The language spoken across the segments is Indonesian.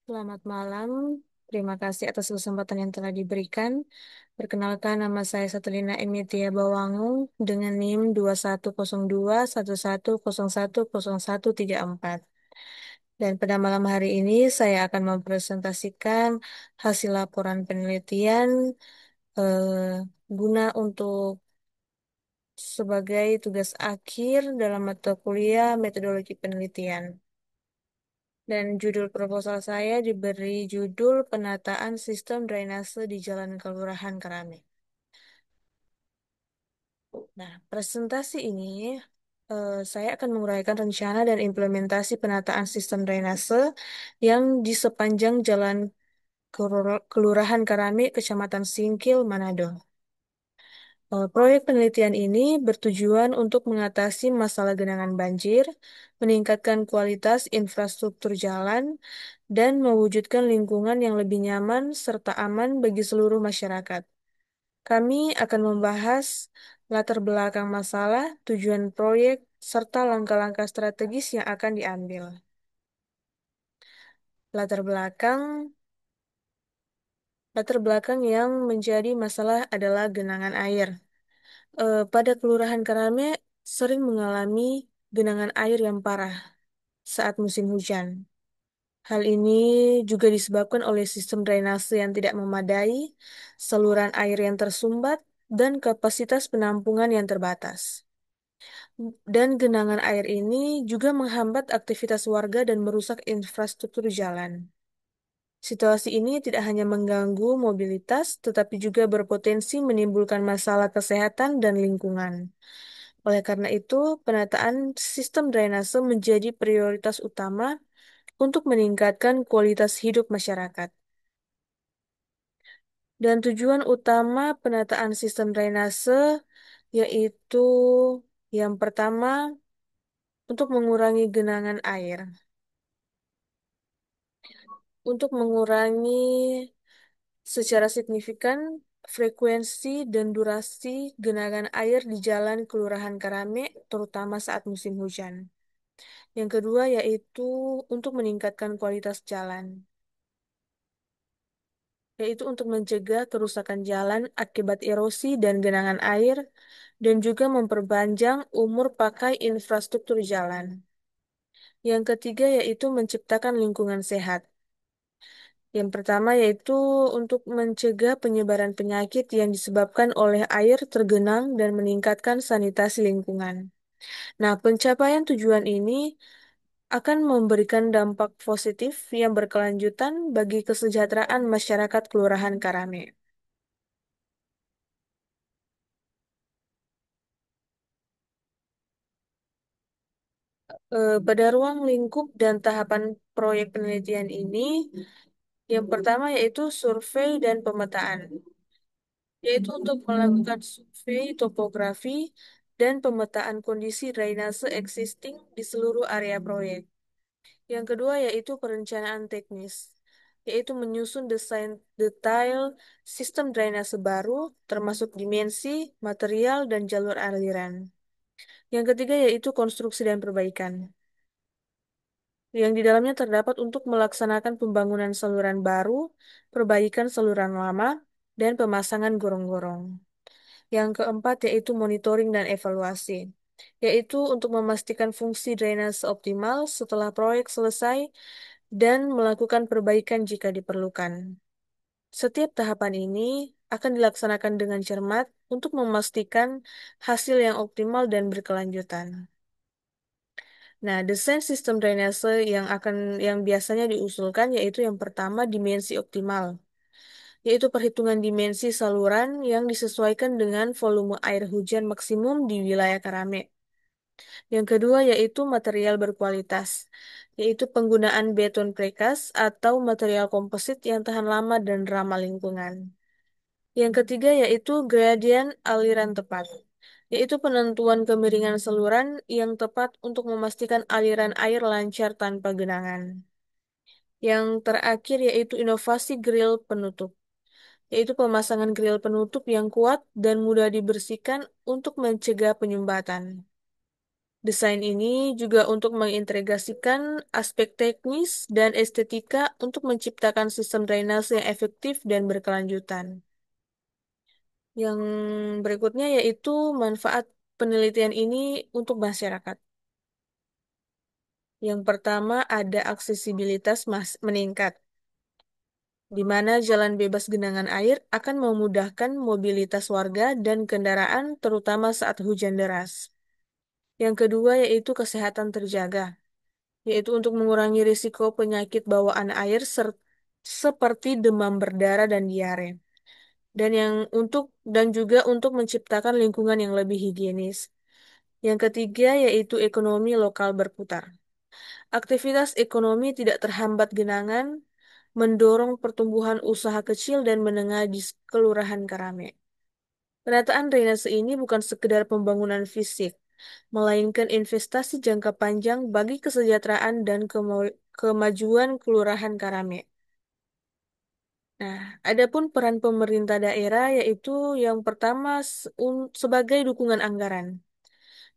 Selamat malam. Terima kasih atas kesempatan yang telah diberikan. Perkenalkan, nama saya Satulina Emitia Bawangun dengan NIM 210211010134. Dan pada malam hari ini saya akan mempresentasikan hasil laporan penelitian guna untuk sebagai tugas akhir dalam mata kuliah metodologi penelitian. Dan judul proposal saya diberi judul Penataan Sistem Drainase di Jalan Kelurahan Karame. Nah, presentasi ini saya akan menguraikan rencana dan implementasi penataan sistem drainase yang di sepanjang Jalan Kelurahan Karame, Kecamatan Singkil, Manado. Proyek penelitian ini bertujuan untuk mengatasi masalah genangan banjir, meningkatkan kualitas infrastruktur jalan, dan mewujudkan lingkungan yang lebih nyaman serta aman bagi seluruh masyarakat. Kami akan membahas latar belakang masalah, tujuan proyek, serta langkah-langkah strategis yang akan diambil. Latar belakang Latar belakang yang menjadi masalah adalah genangan air. Pada Kelurahan Karame sering mengalami genangan air yang parah saat musim hujan. Hal ini juga disebabkan oleh sistem drainase yang tidak memadai, saluran air yang tersumbat, dan kapasitas penampungan yang terbatas. Dan genangan air ini juga menghambat aktivitas warga dan merusak infrastruktur jalan. Situasi ini tidak hanya mengganggu mobilitas, tetapi juga berpotensi menimbulkan masalah kesehatan dan lingkungan. Oleh karena itu, penataan sistem drainase menjadi prioritas utama untuk meningkatkan kualitas hidup masyarakat. Dan tujuan utama penataan sistem drainase yaitu yang pertama, untuk mengurangi genangan air. Untuk mengurangi secara signifikan frekuensi dan durasi genangan air di jalan Kelurahan Karame, terutama saat musim hujan. Yang kedua yaitu untuk meningkatkan kualitas jalan, yaitu untuk mencegah kerusakan jalan akibat erosi dan genangan air, dan juga memperpanjang umur pakai infrastruktur jalan. Yang ketiga yaitu menciptakan lingkungan sehat. Yang pertama yaitu untuk mencegah penyebaran penyakit yang disebabkan oleh air tergenang dan meningkatkan sanitasi lingkungan. Nah, pencapaian tujuan ini akan memberikan dampak positif yang berkelanjutan bagi kesejahteraan masyarakat Kelurahan Karame. Pada ruang lingkup dan tahapan proyek penelitian ini, yang pertama yaitu survei dan pemetaan, yaitu untuk melakukan survei topografi dan pemetaan kondisi drainase existing di seluruh area proyek. Yang kedua yaitu perencanaan teknis, yaitu menyusun desain detail sistem drainase baru, termasuk dimensi, material, dan jalur aliran. Yang ketiga yaitu konstruksi dan perbaikan, yang di dalamnya terdapat untuk melaksanakan pembangunan saluran baru, perbaikan saluran lama, dan pemasangan gorong-gorong. Yang keempat yaitu monitoring dan evaluasi, yaitu untuk memastikan fungsi drainase optimal setelah proyek selesai dan melakukan perbaikan jika diperlukan. Setiap tahapan ini akan dilaksanakan dengan cermat untuk memastikan hasil yang optimal dan berkelanjutan. Nah, desain sistem drainase yang biasanya diusulkan yaitu yang pertama dimensi optimal, yaitu perhitungan dimensi saluran yang disesuaikan dengan volume air hujan maksimum di wilayah Karame. Yang kedua yaitu material berkualitas, yaitu penggunaan beton precast atau material komposit yang tahan lama dan ramah lingkungan. Yang ketiga yaitu gradien aliran tepat, yaitu penentuan kemiringan saluran yang tepat untuk memastikan aliran air lancar tanpa genangan. Yang terakhir yaitu inovasi grill penutup, yaitu pemasangan grill penutup yang kuat dan mudah dibersihkan untuk mencegah penyumbatan. Desain ini juga untuk mengintegrasikan aspek teknis dan estetika untuk menciptakan sistem drainase yang efektif dan berkelanjutan. Yang berikutnya yaitu manfaat penelitian ini untuk masyarakat. Yang pertama ada aksesibilitas meningkat, di mana jalan bebas genangan air akan memudahkan mobilitas warga dan kendaraan terutama saat hujan deras. Yang kedua yaitu kesehatan terjaga, yaitu untuk mengurangi risiko penyakit bawaan air seperti demam berdarah dan diare. Dan juga untuk menciptakan lingkungan yang lebih higienis. Yang ketiga yaitu ekonomi lokal berputar. Aktivitas ekonomi tidak terhambat genangan, mendorong pertumbuhan usaha kecil dan menengah di Kelurahan Karame. Penataan drainase ini bukan sekedar pembangunan fisik, melainkan investasi jangka panjang bagi kesejahteraan dan kemajuan Kelurahan Karame. Nah, adapun peran pemerintah daerah yaitu yang pertama sebagai dukungan anggaran.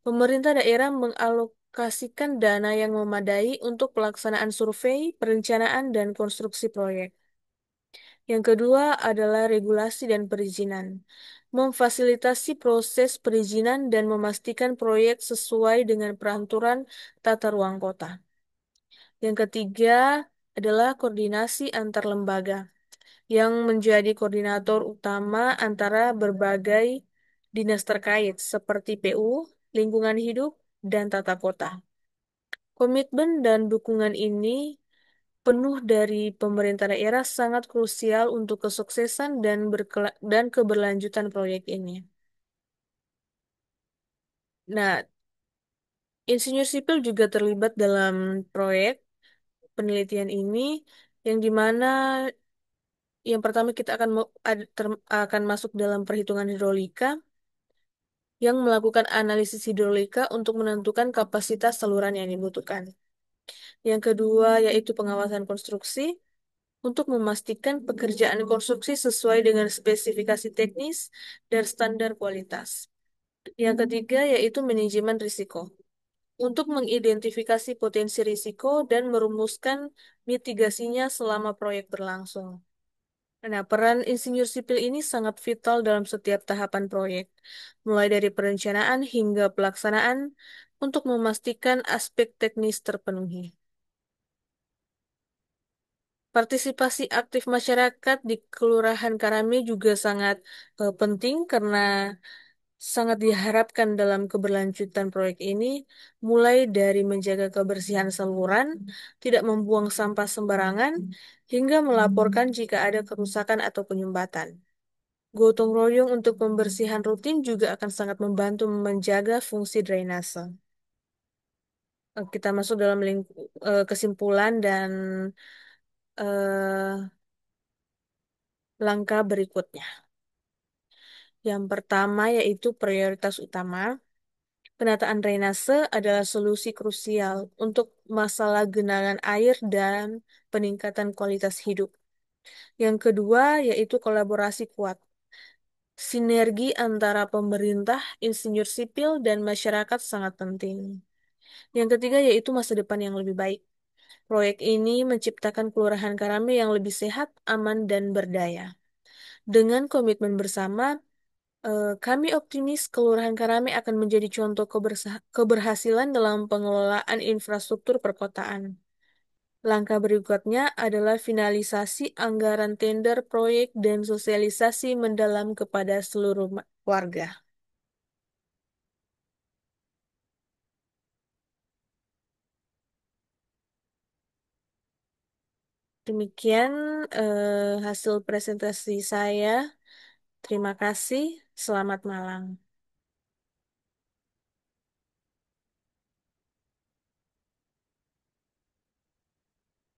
Pemerintah daerah mengalokasikan dana yang memadai untuk pelaksanaan survei, perencanaan, dan konstruksi proyek. Yang kedua adalah regulasi dan perizinan. Memfasilitasi proses perizinan dan memastikan proyek sesuai dengan peraturan tata ruang kota. Yang ketiga adalah koordinasi antar lembaga yang menjadi koordinator utama antara berbagai dinas terkait seperti PU, lingkungan hidup, dan tata kota. Komitmen dan dukungan ini penuh dari pemerintah daerah sangat krusial untuk kesuksesan dan keberlanjutan proyek ini. Nah, insinyur sipil juga terlibat dalam proyek penelitian ini, yang dimana yang pertama kita akan masuk dalam perhitungan hidrolika, yang melakukan analisis hidrolika untuk menentukan kapasitas saluran yang dibutuhkan. Yang kedua yaitu pengawasan konstruksi untuk memastikan pekerjaan konstruksi sesuai dengan spesifikasi teknis dan standar kualitas. Yang ketiga yaitu manajemen risiko untuk mengidentifikasi potensi risiko dan merumuskan mitigasinya selama proyek berlangsung. Nah, peran insinyur sipil ini sangat vital dalam setiap tahapan proyek, mulai dari perencanaan hingga pelaksanaan untuk memastikan aspek teknis terpenuhi. Partisipasi aktif masyarakat di Kelurahan Karame juga sangat penting karena sangat diharapkan dalam keberlanjutan proyek ini, mulai dari menjaga kebersihan saluran, tidak membuang sampah sembarangan, hingga melaporkan jika ada kerusakan atau penyumbatan. Gotong royong untuk pembersihan rutin juga akan sangat membantu menjaga fungsi drainase. Kita masuk dalam kesimpulan dan eh, langkah berikutnya. Yang pertama yaitu prioritas utama. Penataan drainase adalah solusi krusial untuk masalah genangan air dan peningkatan kualitas hidup. Yang kedua yaitu kolaborasi kuat. Sinergi antara pemerintah, insinyur sipil, dan masyarakat sangat penting. Yang ketiga yaitu masa depan yang lebih baik. Proyek ini menciptakan Kelurahan Karame yang lebih sehat, aman, dan berdaya. Dengan komitmen bersama, kami optimis Kelurahan Karame akan menjadi contoh keberhasilan dalam pengelolaan infrastruktur perkotaan. Langkah berikutnya adalah finalisasi anggaran tender proyek dan sosialisasi mendalam kepada seluruh warga. Demikian hasil presentasi saya. Terima kasih. Selamat malam.